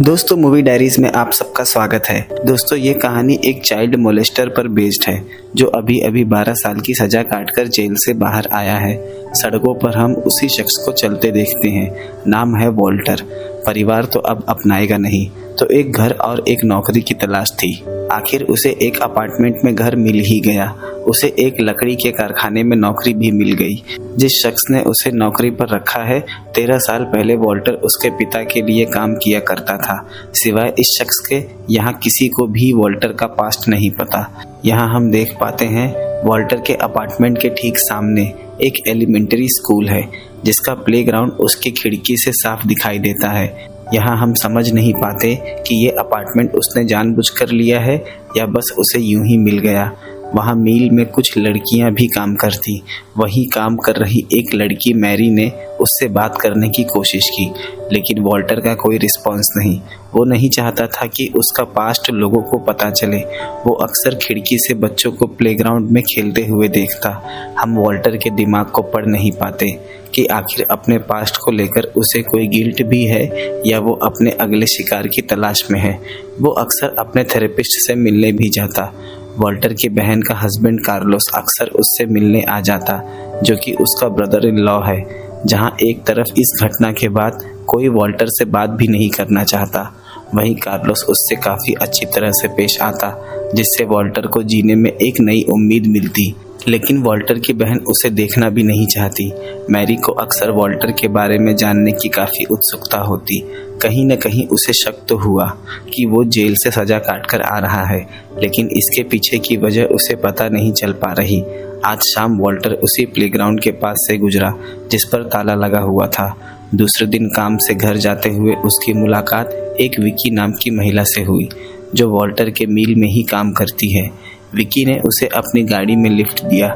दोस्तों, movie diaries में आप सबका स्वागत है। दोस्तों, ये कहानी एक चाइल्ड मोलेस्टर पर बेस्ड है जो अभी अभी 12 साल की सजा काटकर जेल से बाहर आया है। सड़कों पर हम उसी शख्स को चलते देखते हैं। नाम है वॉल्टर। परिवार तो अब अपनाएगा नहीं, तो एक घर और एक नौकरी की तलाश थी। आखिर उसे एक अपार्टमेंट में घर मिल ही गया। उसे एक लकड़ी के कारखाने में नौकरी भी मिल गई। जिस शख्स ने उसे नौकरी पर रखा है, 13 साल पहले वॉल्टर उसके पिता के लिए काम किया करता था। सिवाय इस शख्स के यहाँ किसी को भी वॉल्टर का पास्ट नहीं पता। यहाँ हम देख पाते हैं वॉल्टर के अपार्टमेंट के ठीक सामने एक एलिमेंट्री स्कूल है, जिसका प्लेग्राउंड उसकी खिड़की से साफ दिखाई देता है। यहाँ हम समझ नहीं पाते कि ये अपार्टमेंट उसने जानबूझकर लिया है या बस उसे यूं ही मिल गया। वहाँ मील में कुछ लड़कियां भी काम करती। वहीं काम कर रही एक लड़की मैरी ने उससे बात करने की कोशिश की, लेकिन वॉल्टर का कोई रिस्पॉन्स नहीं। वो नहीं चाहता था कि उसका पास्ट लोगों को पता चले। वो अक्सर खिड़की से बच्चों को प्लेग्राउंड में खेलते हुए देखता। हम वॉल्टर के दिमाग को पढ़ नहीं पाते कि आखिर अपने पास्ट को लेकर उसे कोई गिल्ट भी है या वो अपने अगले शिकार की तलाश में है। वो अक्सर अपने थेरेपिस्ट से मिलने भी जाता। वॉल्टर की बहन का हस्बैंड कार्लोस अक्सर उससे मिलने आ जाता, जो कि उसका ब्रदर इन लॉ है। जहां एक तरफ इस घटना के बाद कोई वॉल्टर से बात भी नहीं करना चाहता, वहीं कार्लोस उससे काफ़ी अच्छी तरह से पेश आता, जिससे वॉल्टर को जीने में एक नई उम्मीद मिलती। लेकिन वॉल्टर की बहन उसे देखना भी नहीं चाहती। मैरी को अक्सर वॉल्टर के बारे में जानने की काफ़ी उत्सुकता होती। कहीं न कहीं उसे शक तो हुआ कि वो जेल से सजा काटकर आ रहा है, लेकिन इसके पीछे की वजह उसे पता नहीं चल पा रही। आज शाम वॉल्टर उसी प्लेग्राउंड के पास से गुजरा जिस पर ताला लगा हुआ था। दूसरे दिन काम से घर जाते हुए उसकी मुलाकात एक विकी नाम की महिला से हुई, जो वॉल्टर के मिल में ही काम करती है। विकी ने उसे अपनी गाड़ी में लिफ्ट दिया।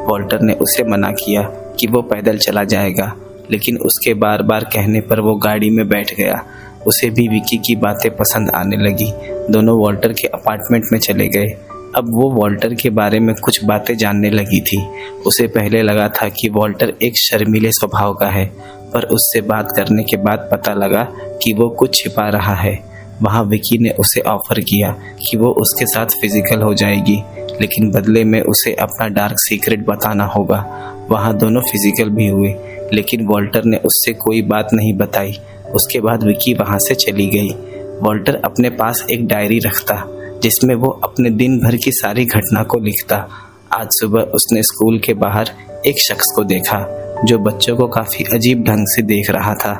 वॉल्टर ने उसे मना किया कि वो पैदल चला जाएगा, लेकिन उसके बार बार कहने पर वो गाड़ी में बैठ गया। उसे भी विकी की बातें पसंद आने लगी। दोनों वॉल्टर के अपार्टमेंट में चले गए। अब वो वॉल्टर के बारे में कुछ बातें जानने लगी थी। उसे पहले लगा था कि वॉल्टर एक शर्मीले स्वभाव का है, पर उससे बात करने के बाद पता लगा कि वो कुछ छिपा रहा है। वहाँ विकी ने उसे ऑफर किया कि वो उसके साथ फिजिकल हो जाएगी, लेकिन बदले में उसे अपना डार्क सीक्रेट बताना होगा। वहाँ दोनों फिजिकल भी हुए, लेकिन वॉल्टर ने उससे कोई बात नहीं बताई। उसके बाद विकी वहाँ से चली गई। वॉल्टर अपने पास एक डायरी रखता, जिसमें वो अपने दिन भर की सारी घटना को लिखता। आज सुबह उसने स्कूल के बाहर एक शख्स को देखा, जो बच्चों को काफ़ी अजीब ढंग से देख रहा था,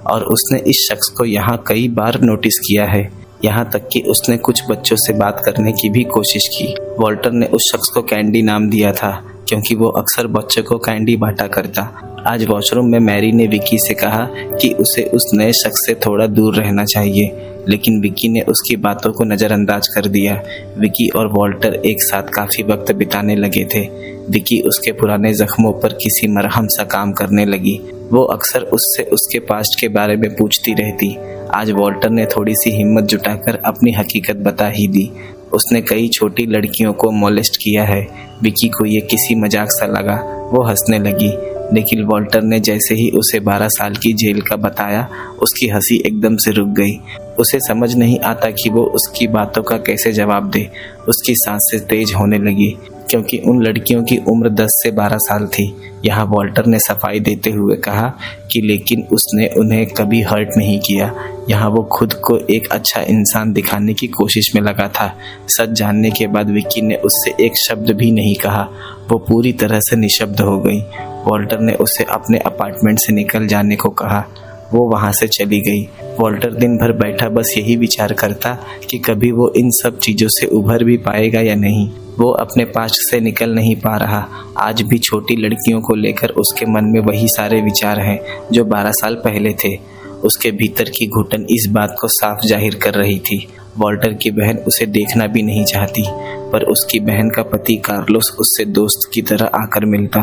और उसने इस शख्स को यहाँ कई बार नोटिस किया है। यहाँ तक कि उसने कुछ बच्चों से बात करने की भी कोशिश की। वॉल्टर ने उस शख्स को कैंडी नाम दिया था, क्योंकि वो अक्सर बच्चों को कैंडी बांटा करता। आज वॉशरूम में मैरी ने विकी से कहा कि उसे उस नए शख्स से थोड़ा दूर रहना चाहिए, लेकिन विकी ने उसकी बातों को नज़रअंदाज कर दिया। विकी और वॉल्टर एक साथ काफ़ी वक्त बिताने लगे थे। विकी उसके पुराने जख्मों पर किसी मरहम सा काम करने लगी। वो अक्सर उससे उसके पास्ट के बारे में पूछती रहती। आज वॉल्टर ने थोड़ी सी हिम्मत जुटाकर अपनी हकीकत बता ही दी। उसने कई छोटी लड़कियों को मोलेस्ट किया है। विकी को ये किसी मजाक सा लगा। वो हंसने लगी, लेकिन वॉल्टर ने जैसे ही उसे 12 साल की जेल का बताया, उसकी हंसी एकदम से रुक गई। उसे समझ नहीं आता कि वो उसकी बातों का कैसे जवाब दे। उसकी सांसें तेज होने लगी, क्योंकि उन लड़कियों की उम्र 10 से 12 साल थी। यहाँ वॉल्टर ने सफाई देते हुए कहा कि लेकिन उसने उन्हें कभी हर्ट नहीं किया। यहाँ वो खुद को एक अच्छा इंसान दिखाने की कोशिश में लगा था। सच जानने के बाद विकी ने उससे एक शब्द भी नहीं कहा। वो पूरी तरह से निशब्द हो गई। वॉल्टर ने उसे अपने अपार्टमेंट से निकल जाने को कहा। वो वहाँ से चली गई। वॉल्टर दिन भर बैठा बस यही विचार करता कि कभी वो इन सब चीज़ों से उभर भी पाएगा या नहीं। वो अपने पास्ट से निकल नहीं पा रहा। आज भी छोटी लड़कियों को लेकर उसके मन में वही सारे विचार हैं जो 12 साल पहले थे। उसके भीतर की घुटन इस बात को साफ जाहिर कर रही थी। वॉल्टर की बहन उसे देखना भी नहीं चाहती, पर उसकी बहन का पति कार्लोस उससे दोस्त की तरह आकर मिलता।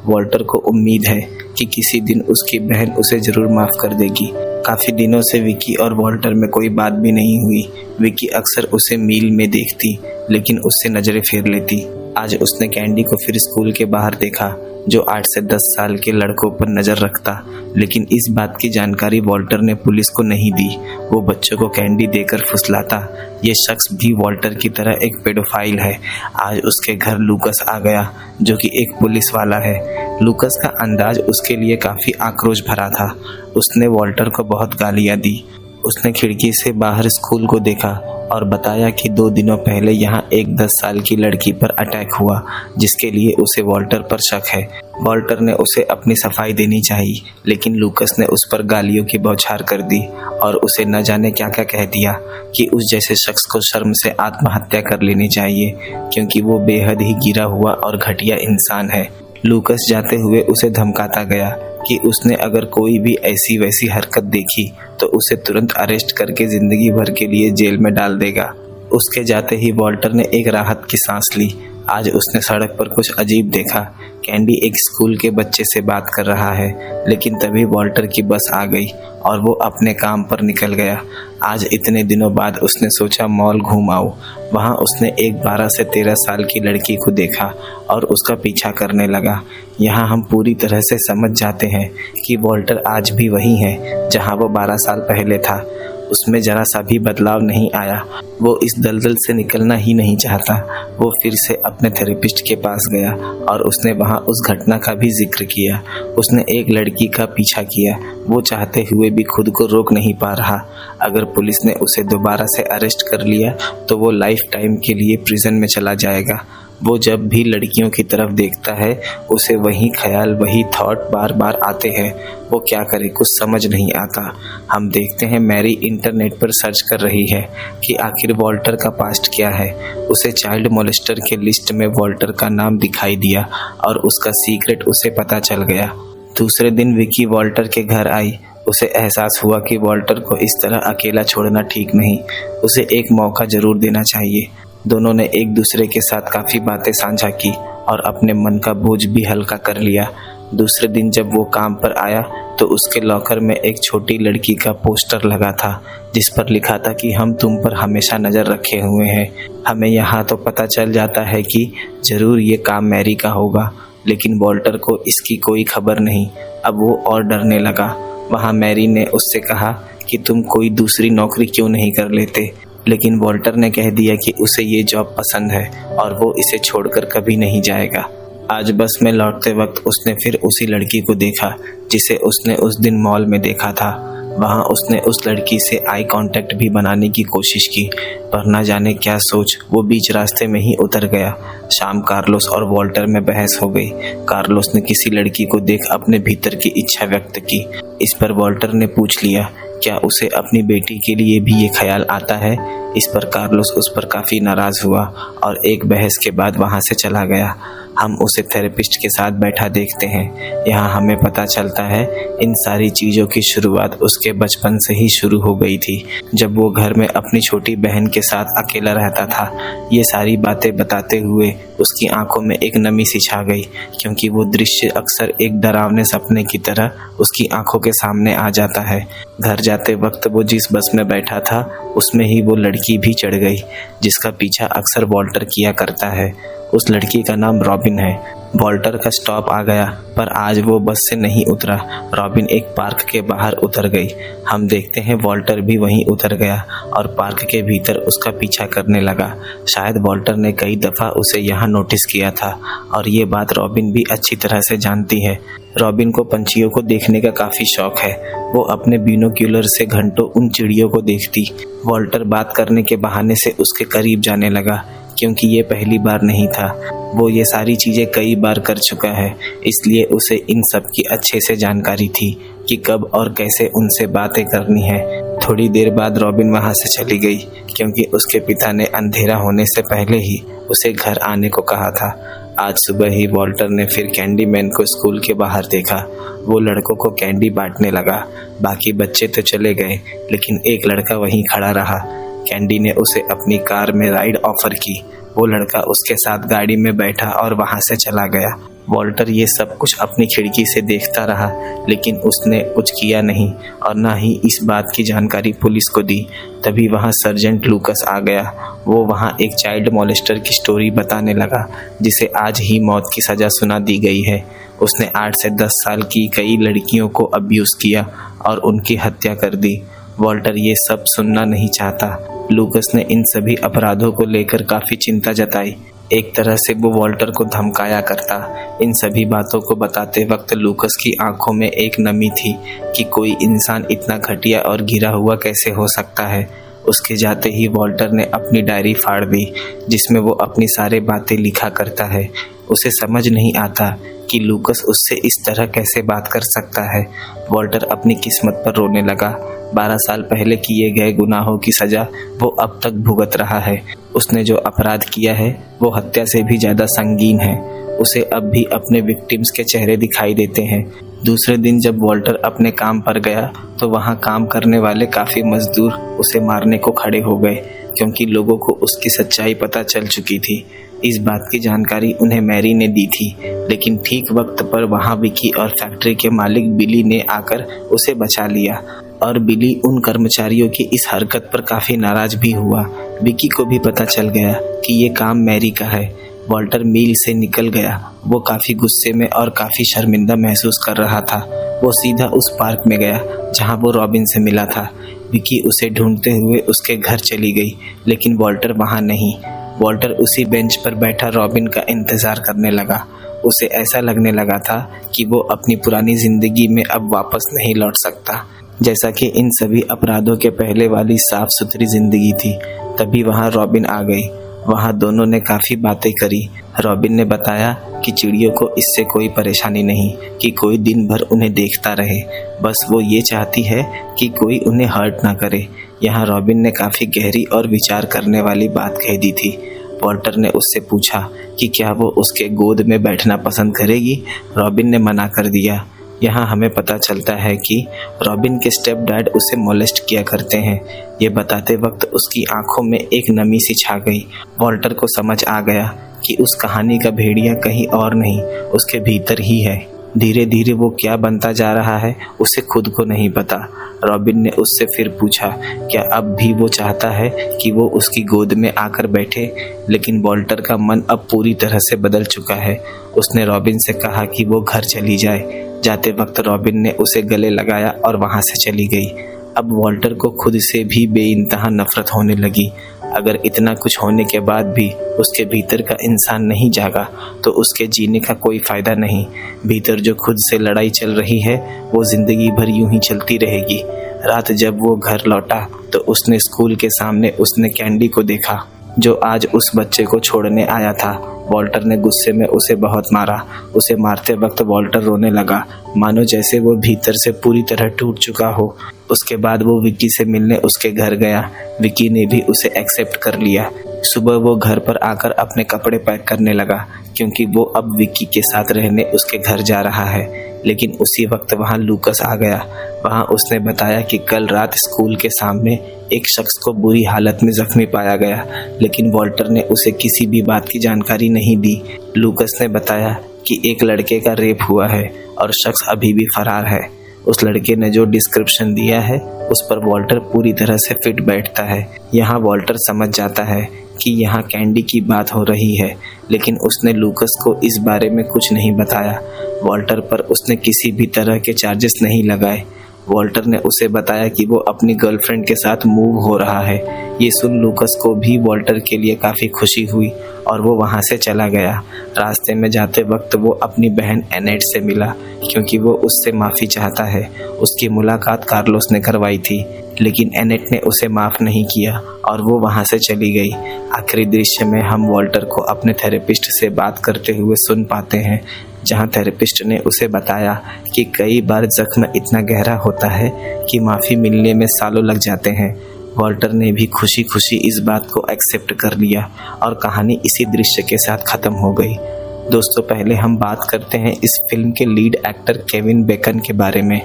वॉल्टर को उम्मीद है कि किसी दिन उसकी बहन उसे जरूर माफ़ कर देगी। काफ़ी दिनों से विकी और वॉल्टर में कोई बात भी नहीं हुई। विकी अक्सर उसे मील में देखती, लेकिन उससे नज़रें फेर लेती। आज उसने कैंडी को फिर स्कूल के बाहर देखा, जो 8 से 10 साल के लड़कों पर नज़र रखता, लेकिन इस बात की जानकारी वॉल्टर ने पुलिस को नहीं दी। वो बच्चों को कैंडी देकर फुसलाता। ये शख्स भी वॉल्टर की तरह एक पेडोफाइल है। आज उसके घर लूकस आ गया, जो कि एक पुलिस वाला है। लूकस का अंदाज उसके लिए काफ़ी आक्रोश भरा था। उसने वॉल्टर को बहुत गालियाँ दी। उसने खिड़की से बाहर स्कूल को देखा और बताया कि 2 दिनों पहले यहाँ एक 10 साल की लड़की पर अटैक हुआ, जिसके लिए उसे वॉल्टर पर शक है। वॉल्टर ने उसे अपनी सफाई देनी चाहिए, लेकिन लूकस ने उस पर गालियों की बौछार कर दी और उसे न जाने क्या क्या कह दिया कि उस जैसे शख्स को शर्म से आत्महत्या कर लेनी चाहिए, क्योंकि वो बेहद ही गिरा हुआ और घटिया इंसान है। लूकस जाते हुए उसे धमकाता गया कि उसने अगर कोई भी ऐसी वैसी हरकत देखी तो उसे तुरंत अरेस्ट करके जिंदगी भर के लिए जेल में डाल देगा। उसके जाते ही वॉल्टर ने एक राहत की सांस ली। आज उसने सड़क पर कुछ अजीब देखा। कैंडी एक स्कूल के बच्चे से बात कर रहा है, लेकिन तभी वॉल्टर की बस आ गई और वो अपने काम पर निकल गया। आज इतने दिनों बाद उसने सोचा मॉल घूम आऊं। वहाँ उसने एक 12 से 13 साल की लड़की को देखा और उसका पीछा करने लगा। यहाँ हम पूरी तरह से समझ जाते हैं कि वॉल्टर आज भी वही है जहाँ वो 12 साल पहले था। उसमें जरा सा भी बदलाव नहीं आया। वो इस दलदल से निकलना ही नहीं चाहता। वो फिर से अपने थेरेपिस्ट के पास गया और उसने वहाँ उस घटना का भी जिक्र किया। उसने एक लड़की का पीछा किया। वो चाहते हुए भी खुद को रोक नहीं पा रहा। अगर पुलिस ने उसे दोबारा से अरेस्ट कर लिया तो वो लाइफ टाइम के लिए प्रिजन में चला जाएगा। वो जब भी लड़कियों की तरफ देखता है उसे वही ख्याल, वही थॉट बार बार आते हैं। वो क्या करे, कुछ समझ नहीं आता। हम देखते हैं मैरी इंटरनेट पर सर्च कर रही है कि आखिर वॉल्टर का पास्ट क्या है। उसे चाइल्ड मोलेस्टर के लिस्ट में वॉल्टर का नाम दिखाई दिया और उसका सीक्रेट उसे पता चल गया। दूसरे दिन विकी वॉल्टर के घर आई। उसे एहसास हुआ कि वॉल्टर को इस तरह अकेला छोड़ना ठीक नहीं। उसे एक मौका जरूर देना चाहिए। दोनों ने एक दूसरे के साथ काफ़ी बातें साझा की और अपने मन का बोझ भी हल्का कर लिया। दूसरे दिन जब वो काम पर आया तो उसके लॉकर में एक छोटी लड़की का पोस्टर लगा था, जिस पर लिखा था कि हम तुम पर हमेशा नज़र रखे हुए हैं। हमें यहाँ तो पता चल जाता है कि ज़रूर ये काम मैरी का होगा, लेकिन वॉल्टर को इसकी कोई खबर नहीं। अब वो और डरने लगा। वहाँ मैरी ने उससे कहा कि तुम कोई दूसरी नौकरी क्यों नहीं कर लेते, लेकिन वॉल्टर ने कह दिया कि उसे ये जॉब पसंद है और वो इसे छोड़कर कभी नहीं जाएगा। आज बस में लौटते वक्त उसने फिर उसी लड़की को देखा जिसे उसने उस दिन मॉल में देखा था। वहाँ उसने उस लड़की से आई कांटेक्ट भी बनाने की कोशिश की, पर न जाने क्या सोच वो बीच रास्ते में ही उतर गया। शाम कार्लोस और वॉल्टर में बहस हो गई। कार्लोस ने किसी लड़की को देख अपने भीतर की इच्छा व्यक्त की। इस पर वॉल्टर ने पूछ लिया क्या उसे अपनी बेटी के लिए भी ये ख्याल आता है। इस पर कार्लोस उस पर काफ़ी नाराज़ हुआ और एक बहस के बाद वहाँ से चला गया। हम उसे थेरेपिस्ट के साथ बैठा देखते हैं। यहाँ हमें पता चलता है इन सारी चीज़ों की शुरुआत उसके बचपन से ही शुरू हो गई थी, जब वो घर में अपनी छोटी बहन के साथ अकेला रहता था। ये सारी बातें बताते हुए उसकी आंखों में एक नमी सी छा गई, क्योंकि वो दृश्य अक्सर एक डरावने सपने की तरह उसकी आंखों के सामने आ जाता है। घर जाते वक्त वो जिस बस में बैठा था उसमें ही वो लड़की भी चढ़ गई, जिसका पीछा अक्सर वॉल्टर किया करता है। उस लड़की का नाम रॉबिन है। वॉल्टर का स्टॉप आ गया, पर आज वो बस से नहीं उतरा। रॉबिन एक पार्क के बाहर उतर गई। हम देखते हैं वॉल्टर भी वहीं उतर गया और पार्क के भीतर उसका पीछा करने लगा। शायद वॉल्टर ने कई दफ़ा उसे यहाँ नोटिस किया था और ये बात रॉबिन भी अच्छी तरह से जानती है। रॉबिन को पंछियों को देखने का काफ़ी शौक है। वो अपने बिनोक्यूलर से घंटों उन चिड़ियों को देखती। वॉल्टर बात करने के बहाने से उसके करीब जाने लगा, क्योंकि ये पहली बार नहीं था। वो ये सारी चीज़ें कई बार कर चुका है, इसलिए उसे इन सब की अच्छे से जानकारी थी कि कब और कैसे उनसे बातें करनी है। थोड़ी देर बाद रॉबिन वहाँ से चली गई, क्योंकि उसके पिता ने अंधेरा होने से पहले ही उसे घर आने को कहा था। आज सुबह ही वॉल्टर ने फिर कैंडी मैन को स्कूल के बाहर देखा। वो लड़कों को कैंडी बांटने लगा। बाकी बच्चे तो चले गए, लेकिन एक लड़का वहीं खड़ा रहा। कैंडी ने उसे अपनी कार में राइड ऑफर की। वो लड़का उसके साथ गाड़ी में बैठा और वहाँ से चला गया। वॉल्टर ये सब कुछ अपनी खिड़की से देखता रहा, लेकिन उसने कुछ किया नहीं और ना ही इस बात की जानकारी पुलिस को दी। तभी वहाँ सर्जेंट लूकस आ गया। वो वहाँ एक चाइल्ड मॉलेस्टर की स्टोरी बताने लगा, जिसे आज ही मौत की सज़ा सुना दी गई है। उसने 8 से 10 साल की कई लड़कियों को अब्यूज़ किया और उनकी हत्या कर दी। वॉल्टर ये सब सुनना नहीं चाहता। लूकस ने इन सभी अपराधों को लेकर काफ़ी चिंता जताई। एक तरह से वो वॉल्टर को धमकाया करता। इन सभी बातों को बताते वक्त लूकस की आंखों में एक नमी थी कि कोई इंसान इतना घटिया और गिरा हुआ कैसे हो सकता है। उसके जाते ही वॉल्टर ने अपनी डायरी फाड़ दी, जिसमें वो अपनी सारी बातें लिखा करता है। उसे समझ नहीं आता कि लूकस उससे इस तरह कैसे बात कर सकता है। वॉल्टर अपनी किस्मत पर रोने लगा। 12 साल पहले किए गए गुनाहों की सज़ा वो अब तक भुगत रहा है। उसने जो अपराध किया है वो हत्या से भी ज़्यादा संगीन है। उसे अब भी अपने विक्टिम्स के चेहरे दिखाई देते हैं। दूसरे दिन जब वॉल्टर अपने काम पर गया तो वहाँ काम करने वाले काफ़ी मजदूर उसे मारने को खड़े हो गए, क्योंकि लोगों को उसकी सच्चाई पता चल चुकी थी। इस बात की जानकारी उन्हें मैरी ने दी थी, लेकिन ठीक वक्त पर वहाँ विकी और फैक्ट्री के मालिक बिली ने आकर उसे बचा लिया। और बिली उन कर्मचारियों की इस हरकत पर काफ़ी नाराज भी हुआ। विकी को भी पता चल गया कि ये काम मैरी का है। वॉल्टर मील से निकल गया। वो काफ़ी गुस्से में और काफ़ी शर्मिंदा महसूस कर रहा था। वो सीधा उस पार्क में गया जहाँ वो रॉबिन से मिला था। विकी उसे ढूंढते हुए उसके घर चली गई, लेकिन वॉल्टर वहाँ नहीं। वॉल्टर उसी बेंच पर बैठा रॉबिन का इंतज़ार करने लगा। उसे ऐसा लगने लगा था कि वो अपनी पुरानी ज़िंदगी में अब वापस नहीं लौट सकता, जैसा कि इन सभी अपराधों के पहले वाली साफ सुथरी ज़िंदगी थी। तभी वहाँ रॉबिन आ गई। वहाँ दोनों ने काफ़ी बातें करी। रॉबिन ने बताया कि चिड़ियों को इससे कोई परेशानी नहीं कि कोई दिन भर उन्हें देखता रहे, बस वो ये चाहती है कि कोई उन्हें हर्ट ना करे। यहाँ रॉबिन ने काफ़ी गहरी और विचार करने वाली बात कह दी थी। वॉल्टर ने उससे पूछा कि क्या वो उसके गोद में बैठना पसंद करेगी। रॉबिन ने मना कर दिया। यहाँ हमें पता चलता है कि रॉबिन के स्टेप डैड उसे मोलेस्ट किया करते हैं। ये बताते वक्त उसकी आंखों में एक नमी सी छा गई। वॉल्टर को समझ आ गया कि उस कहानी का भेड़िया कहीं और नहीं, उसके भीतर ही है। धीरे धीरे वो क्या बनता जा रहा है उसे खुद को नहीं पता। रॉबिन ने उससे फिर पूछा क्या अब भी वो चाहता है कि वो उसकी गोद में आकर बैठे, लेकिन वॉल्टर का मन अब पूरी तरह से बदल चुका है। उसने रॉबिन से कहा कि वो घर चली जाए। जाते वक्त रॉबिन ने उसे गले लगाया और वहाँ से चली गई। अब वॉल्टर को खुद से भी बेइंतहा नफरत होने लगी। अगर इतना कुछ होने के बाद भी उसके भीतर का इंसान नहीं जागा तो उसके जीने का कोई फ़ायदा नहीं। भीतर जो खुद से लड़ाई चल रही है वो ज़िंदगी भर यूं ही चलती रहेगी। रात जब वो घर लौटा तो उसने स्कूल के सामने उसने कैंडी को देखा, जो आज उस बच्चे को छोड़ने आया था। वॉल्टर ने गुस्से में उसे बहुत मारा। उसे मारते वक्त वॉल्टर रोने लगा, मानो जैसे वो भीतर से पूरी तरह टूट चुका हो। उसके बाद वो विकी से मिलने उसके घर गया। विकी ने भी उसे एक्सेप्ट कर लिया। सुबह वो घर पर आकर अपने कपड़े पैक करने लगा, क्योंकि वो अब विकी के साथ रहने उसके घर जा रहा है। लेकिन उसी वक्त वहाँ लूकस आ गया। वहाँ उसने बताया कि कल रात स्कूल के सामने एक शख्स को बुरी हालत में जख्मी पाया गया, लेकिन वॉल्टर ने उसे किसी भी बात की जानकारी नहीं दी। लूकस ने बताया कि एक लड़के का रेप हुआ है और शख्स अभी भी फरार है। उस लड़के ने जो डिस्क्रिप्शन दिया है उस पर वॉल्टर पूरी तरह से फिट बैठता है। यहाँ वॉल्टर समझ जाता है कि यहाँ कैंडी की बात हो रही है, लेकिन उसने लूकस को इस बारे में कुछ नहीं बताया। वॉल्टर पर उसने किसी भी तरह के चार्जेस नहीं लगाए। वॉल्टर ने उसे बताया कि वो अपनी गर्लफ्रेंड के साथ मूव हो रहा है। ये सुन लूकस को भी वॉल्टर के लिए काफ़ी खुशी हुई और वो वहाँ से चला गया। रास्ते में जाते वक्त वो अपनी बहन एनेट से मिला, क्योंकि वो उससे माफ़ी चाहता है। उसकी मुलाकात कार्लोस ने करवाई थी, लेकिन एनेट ने उसे माफ़ नहीं किया और वो वहाँ से चली गई। आखिरी दृश्य में हम वॉल्टर को अपने थेरेपिस्ट से बात करते हुए सुन पाते हैं, जहाँ थेरेपिस्ट ने उसे बताया कि कई बार जख्म इतना गहरा होता है कि माफ़ी मिलने में सालों लग जाते हैं। वॉल्टर ने भी खुशी खुशी इस बात को एक्सेप्ट कर लिया और कहानी इसी दृश्य के साथ ख़त्म हो गई। दोस्तों, पहले हम बात करते हैं इस फिल्म के लीड एक्टर केविन बेकन के बारे में।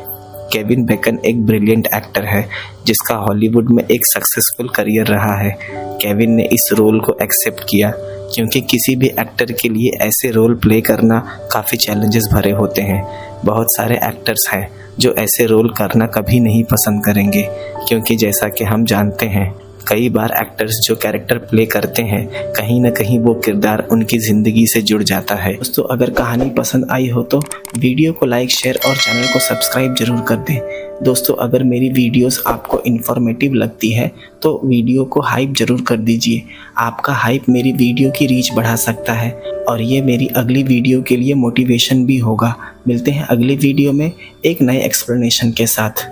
केविन बेकन एक ब्रिलियंट एक्टर है जिसका हॉलीवुड में एक सक्सेसफुल करियर रहा है। केविन ने इस रोल को एक्सेप्ट किया क्योंकि किसी भी एक्टर के लिए ऐसे रोल प्ले करना काफ़ी चैलेंजेस भरे होते हैं। बहुत सारे एक्टर्स हैं जो ऐसे रोल करना कभी नहीं पसंद करेंगे, क्योंकि जैसा कि हम जानते हैं कई बार एक्टर्स जो कैरेक्टर प्ले करते हैं कहीं ना कहीं वो किरदार उनकी ज़िंदगी से जुड़ जाता है। दोस्तों अगर कहानी पसंद आई हो तो वीडियो को लाइक, शेयर और चैनल को सब्सक्राइब जरूर कर दें। दोस्तों अगर मेरी वीडियोस आपको इन्फॉर्मेटिव लगती है तो वीडियो को हाइप जरूर कर दीजिए। आपका हाइप मेरी वीडियो की रीच बढ़ा सकता है और ये मेरी अगली वीडियो के लिए मोटिवेशन भी होगा। मिलते हैं अगली वीडियो में एक नए एक्सप्लेनेशन के साथ।